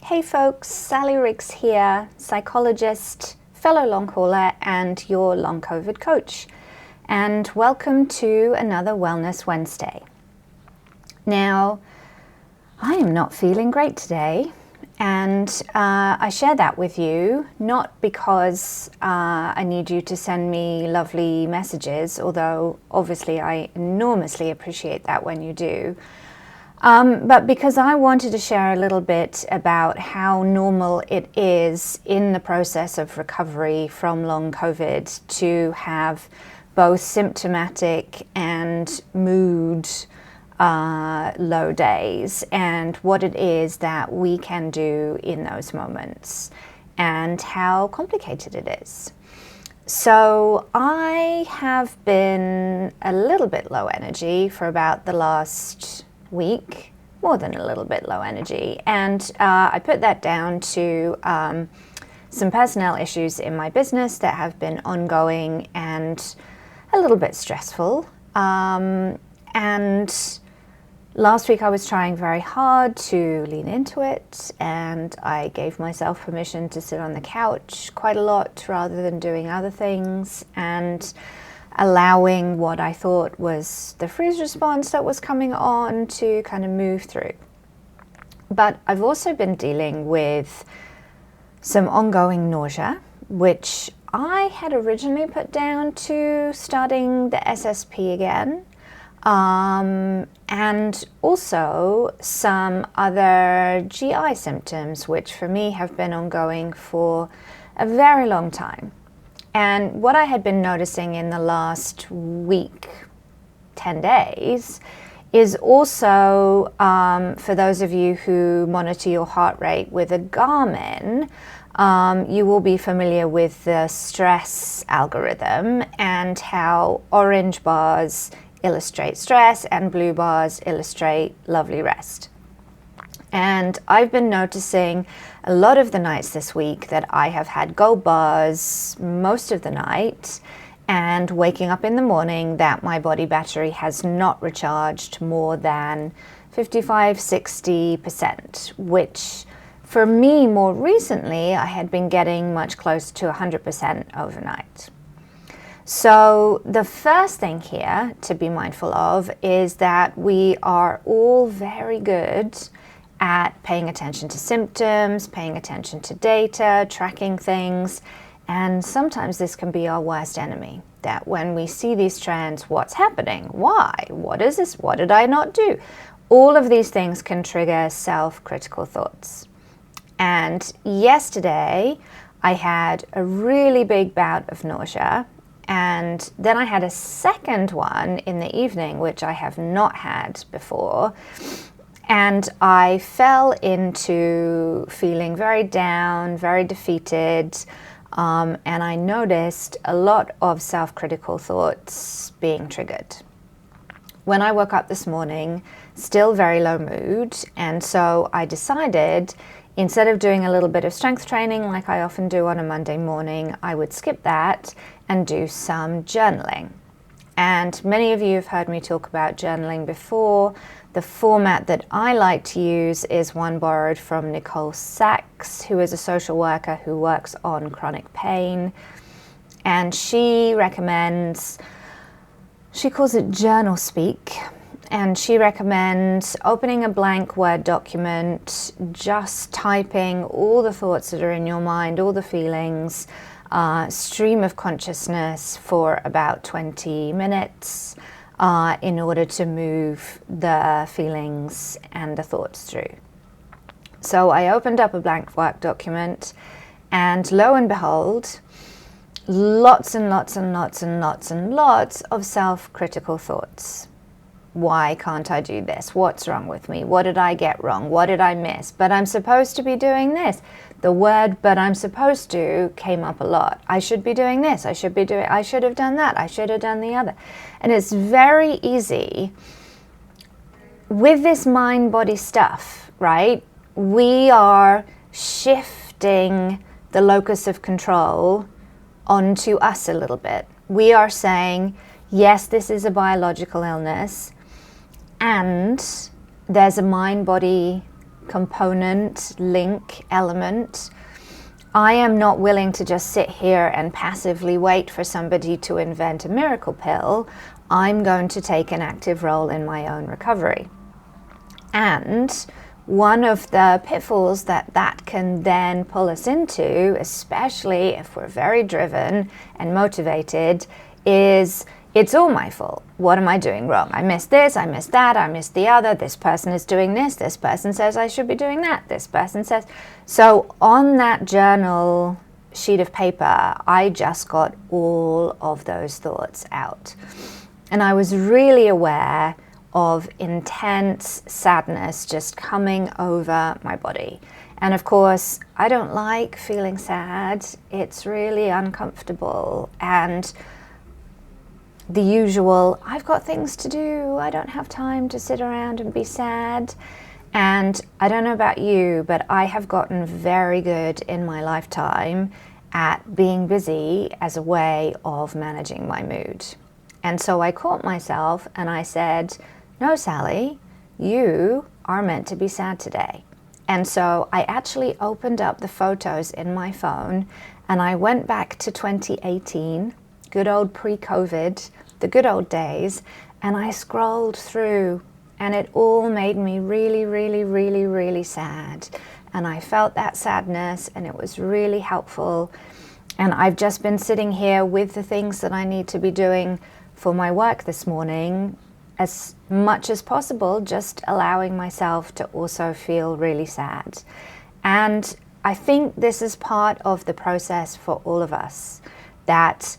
Hey folks, Sally Riggs here, psychologist, fellow long hauler and your long COVID coach. And welcome to another Wellness Wednesday. Now, I am not feeling great today, and I share that with you not because I need you to send me lovely messages, although obviously I enormously appreciate that when you do. But because I wanted to share a little bit about how normal it is in the process of recovery from long COVID to have both symptomatic and mood low days, and what it is that we can do in those moments and how complicated it is. So I have been a little bit low energy for about the last week, more than a little bit low energy, and I put that down to some personnel issues in my business that have been ongoing and a little bit stressful. And last week I was trying very hard to lean into it, and I gave myself permission to sit on the couch quite a lot rather than doing other things, and allowing what I thought was the freeze response that was coming on to kind of move through. But I've also been dealing with some ongoing nausea, which I had originally put down to starting the SSP again, and also some other GI symptoms, which for me have been ongoing for a very long time. And what I had been noticing in the last week, 10 days, is also, for those of you who monitor your heart rate with a Garmin, you will be familiar with the stress algorithm and how orange bars illustrate stress and blue bars illustrate lovely rest. And I've been noticing a lot of the nights this week that I have had gold bars most of the night, and waking up in the morning that my body battery has not recharged more than 55-60%, which for me more recently I had been getting much closer to 100% overnight. So the first thing here to be mindful of is that we are all very good at paying attention to symptoms, paying attention to data, tracking things, and sometimes this can be our worst enemy. That when we see these trends, what's happening? Why? What is this? What did I not do? All of these things can trigger self-critical thoughts. And yesterday, I had a really big bout of nausea, and then I had a second one in the evening, which I have not had before. And I fell into feeling very down, very defeated, and I noticed a lot of self-critical thoughts being triggered. When I woke up this morning, still very low mood, and so I decided, instead of doing a little bit of strength training like I often do on a Monday morning, I would skip that and do some journaling. And many of you have heard me talk about journaling before. The format that I like to use is one borrowed from Nicole Sachs, who is a social worker who works on chronic pain. And she calls it journal speak. And she recommends opening a blank Word document, just typing all the thoughts that are in your mind, all the feelings, stream of consciousness for about 20 minutes in order to move the feelings and the thoughts through. So I opened up a blank work document, and lo and behold, lots and lots and lots and lots and lots of self-critical thoughts. Why can't I do this? What's wrong with me? What did I get wrong? What did I miss? But I'm supposed to be doing this. The word "but I'm supposed to" came up a lot. I should be doing this. I should have done that. I should have done the other. And it's very easy with this mind-body stuff, right? We are shifting the locus of control onto us a little bit. We are saying, yes, this is a biological illness, and there's a mind-body component, link, element. I am not willing to just sit here and passively wait for somebody to invent a miracle pill. I'm going to take an active role in my own recovery. And one of the pitfalls that can then pull us into, especially if we're very driven and motivated, is it's all my fault. What am I doing wrong? I missed this, I missed that, I missed the other. This person is doing this person says I should be doing that. This person says. So on that journal sheet of paper, I just got all of those thoughts out. And I was really aware of intense sadness just coming over my body. And of course, I don't like feeling sad. It's really uncomfortable. And the usual, I've got things to do, I don't have time to sit around and be sad. And I don't know about you, but I have gotten very good in my lifetime at being busy as a way of managing my mood. And so I caught myself and I said, no, Sally, you are meant to be sad today. And so I actually opened up the photos in my phone and I went back to 2018, good old pre-COVID, the good old days, and I scrolled through and it all made me really, really, really, really sad. And I felt that sadness and it was really helpful. And I've just been sitting here with the things that I need to be doing for my work this morning, as much as possible, just allowing myself to also feel really sad. And I think this is part of the process for all of us, that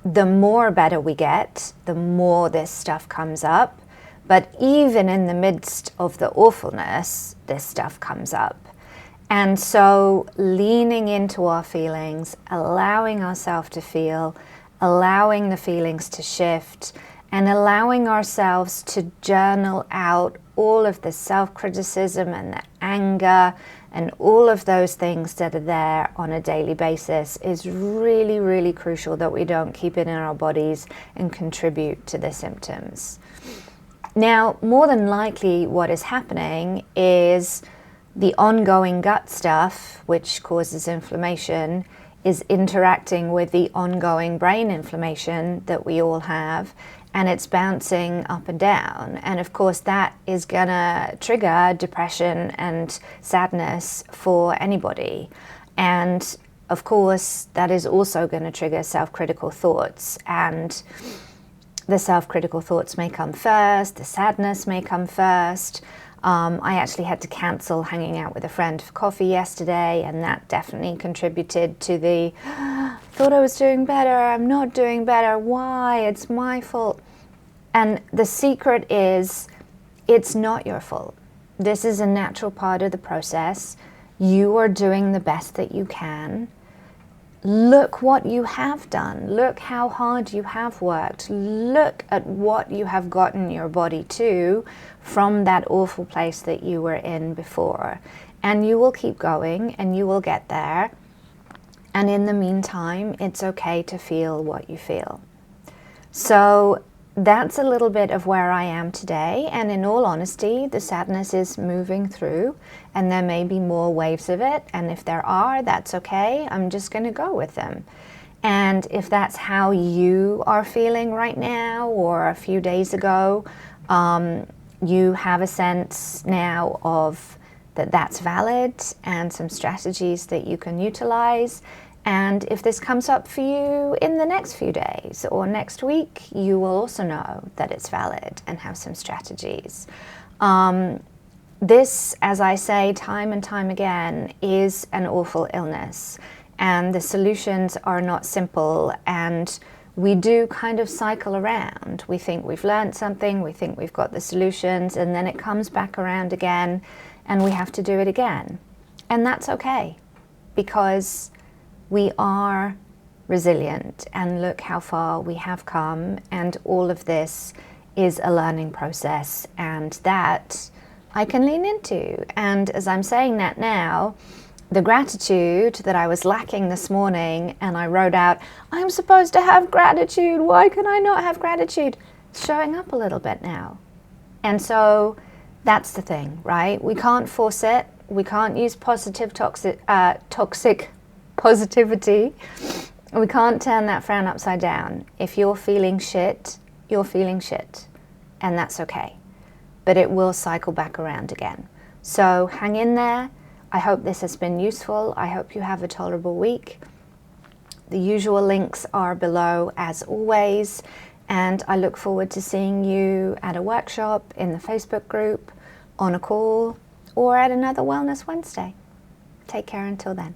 the more better we get, the more this stuff comes up. But even in the midst of the awfulness, this stuff comes up. And so leaning into our feelings, allowing ourselves to feel, allowing the feelings to shift, and allowing ourselves to journal out all of the self-criticism and the anger and all of those things that are there on a daily basis is really, really crucial, that we don't keep it in our bodies and contribute to the symptoms. Now, more than likely what is happening is the ongoing gut stuff, which causes inflammation, is interacting with the ongoing brain inflammation that we all have, and it's bouncing up and down. And of course that is gonna trigger depression and sadness for anybody. And of course that is also gonna trigger self-critical thoughts, and the self-critical thoughts may come first, the sadness may come first. I actually had to cancel hanging out with a friend for coffee yesterday, and that definitely contributed to the thought I was doing better, I'm not doing better, why, it's my fault. And the secret is, it's not your fault. This is a natural part of the process. You are doing the best that you can. Look what you have done. Look how hard you have worked. Look at what you have gotten your body to from that awful place that you were in before. And you will keep going and you will get there. And in the meantime, it's okay to feel what you feel. So that's a little bit of where I am today. And in all honesty, the sadness is moving through and there may be more waves of it. And if there are, that's okay. I'm just going to go with them. And if that's how you are feeling right now or a few days ago, you have a sense now of that's valid and some strategies that you can utilize. And if this comes up for you in the next few days or next week, you will also know that it's valid and have some strategies. This, as I say time and time again, is an awful illness, and the solutions are not simple, and we do kind of cycle around. We think we've learned something, we think we've got the solutions, and then it comes back around again and we have to do it again. And that's okay, because we are resilient, and look how far we have come, and all of this is a learning process, and that I can lean into. And as I'm saying that now, the gratitude that I was lacking this morning, and I wrote out, I'm supposed to have gratitude, why can I not have gratitude? It's showing up a little bit now. And so That's the thing, right? We can't force it. We can't use toxic positivity. We can't turn that frown upside down. If you're feeling shit, you're feeling shit, and that's okay. But it will cycle back around again. So hang in there. I hope this has been useful. I hope you have a tolerable week. The usual links are below as always, and I look forward to seeing you at a workshop, in the Facebook group, on a call, or at another Wellness Wednesday. Take care until then.